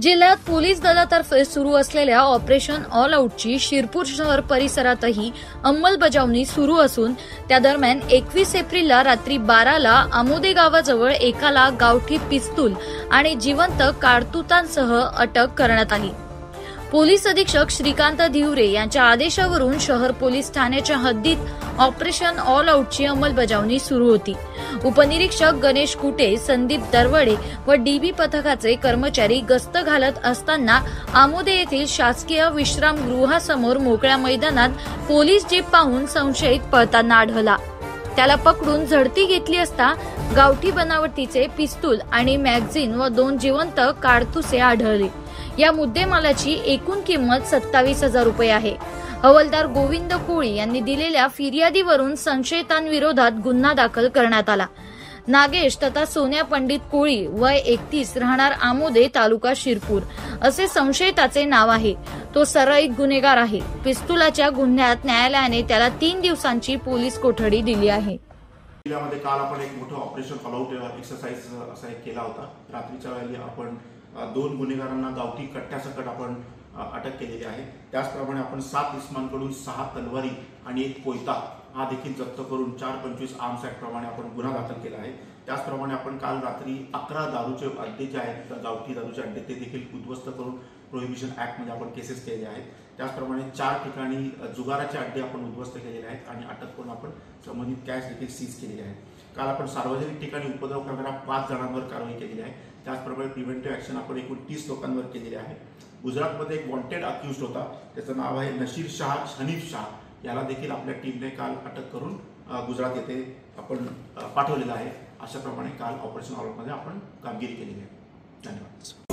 जिल्ह्यात पोलीस दलातर्फे सुरू असलेल्या ऑपरेशन ऑल आउटची शिरपूर शहर परिसरातही अंमलबजावणी सुरू असून त्या दरम्यान 21 एप्रिलला रात्री 12ला आमोदे गावाजवळ एकाला गावठी पिस्तूल आणि जिवंत कारतुसांसह अटक करण्यात आली। पोलीस अधीक्षक श्रीकांत धिवरे यांच्या आदेशावरून शहर पोलीस ठाण्याच्या हद्दीत ऑपरेशन ऑल आउटची अंमलबजावणी सुरू होती। उपनिरीक्षक गणेश कुटे, संदीप दरवडे व डीबी पथकाचे कर्मचारी गस्त घालत असताना आमोदे येथील शासकीय विश्रामगृहासमोर मोकळ्या मैदानात पोलीस जीप पाहून संशयित पळताना आढळला। त्याला पकडून झडती घेतली असता गावठी बनावटीचे पिस्तूल आणि मॅगझिन व 2 जिवंत कारतुसे आढळले। या मुद्देमालाची एकूण किंमत 27,000 रुपये आहे। हवालदार गोविंद कोळी यांनी दिलेल्या फिर्यादीवरून संशयितांविरोधात गुन्हा दाखल करण्यात आला। नागेश तथा सोन्या पंडित कोळी वय 31 राहणार आमोदे तालुका शिरपूर असे संशयिताचे नाव आहे। तो सराईत गुन्हेगार आहे। पिस्तुलाच्या गुन्ह्यात न्यायालयाने त्याला 3 दिवसांची पोलीस कोठडी दिली आहे। जिल्ह्यामध्ये काल आपण एक मोठं ऑपरेशन ऑल आउट एक्सरसाइज असा एक केला होता। रात्रीच्या वेळी आपण 2 गुन्हेगारांना गावठी कट्ट्यासकट आपण अटक केलेली आहे। त्याचप्रमाणे आपण 7 इसमांकडून 6 तलवारी आणि 1 कोयता हा देखील जप्त करून 425 आर्म्स ऍक्ट प्रमाणे आपण गुन्हा दाखल केला आहे। त्याचप्रमाणे आपण काल रात्री 11 दारूचे अड्डे जे आहेत, गावठी दारूचे अड्डे ते देखील उद्ध्वस्त करून प्रोहिबिशन ऍक्ट मध्ये आपण केसेस केले आहेत। त्याचप्रमाणे 4 ठिकाणी जुगाराचे अड्डे आपण उद्ध्वस्त केलेले आहेत आणि अटक करून आपण संबंधित कॅश देखील सीज केलेली आहे। काल आपण सार्वजनिक ठिकाणी उपद्रव करणाऱ्या 5 जणांवर कारवाई केलेली आहे। त्याचप्रमाणे प्रिव्हेंटिव्ह ऍक्शन आपण एकूण 30 लोकांवर केलेली आहे। गुजरातमध्ये एक वॉन्टेड अक्युज्ड होता, त्याचं नाव आहे नशीर शाह हनीफ शाह, याला देखील आपल्या टीमने काल अटक करून गुजरात येथे आपण पाठवलेलं आहे। अशा प्रमाणे काल ऑपरेशन ऑल आउटमध्ये आपण कामगिरी केलेली आहे। धन्यवाद।